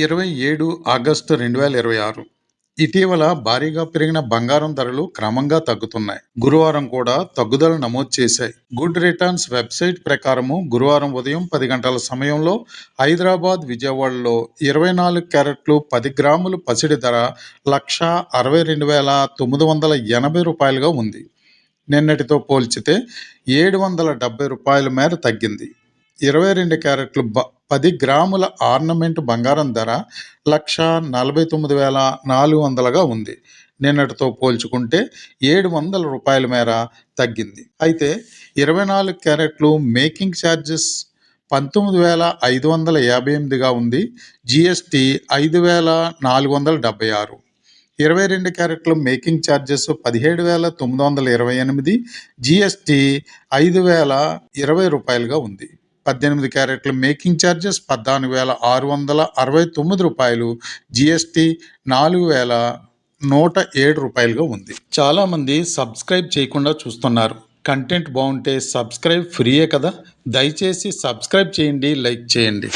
27 August 2026 ఇటీవల భారీగా పెరిగిన బంగారం ధరలు క్రమంగా తగ్గుతున్నాయి. గురువారం కూడా తగ్గుదల నమోదు చేశాయి. గుడ్ రిటర్న్స్ వెబ్సైట్ ప్రకారము గురువారం ఉదయం 10 గంటల సమయంలో హైదరాబాద్, విజయవాడలో 24 క్యారెట్లు 10 గ్రాములు పసిడి ధర 1,62,980 రూపాయలుగా ఉంది. నిన్నటితో పోల్చితే 770 రూపాయల మేర తగ్గింది. 22 క్యారెట్లు 10 గ్రాముల ఆర్నమెంట్ బంగారం ధర 1,49,400గా ఉంది. నిన్నటితో పోల్చుకుంటే 700 రూపాయల మేర తగ్గింది. అయితే 24 క్యారెట్లు మేకింగ్ ఛార్జెస్ 19,558గా ఉంది. జిఎస్టి 5,476. 22 క్యారెట్ల మేకింగ్ ఛార్జెస్ 17,928, జిఎస్టి 5,020 రూపాయలుగా ఉంది. 18 క్యారెట్ల మేకింగ్ ఛార్జెస్ 14,669 రూపాయలు, జిఎస్టి 4,107 రూపాయలుగా ఉంది. చాలామంది సబ్స్క్రైబ్ చేయకుండా చూస్తున్నారు. కంటెంట్ బాగుంటే సబ్స్క్రైబ్ ఫ్రీయే కదా, దయచేసి సబ్స్క్రైబ్ చేయండి, లైక్ చేయండి.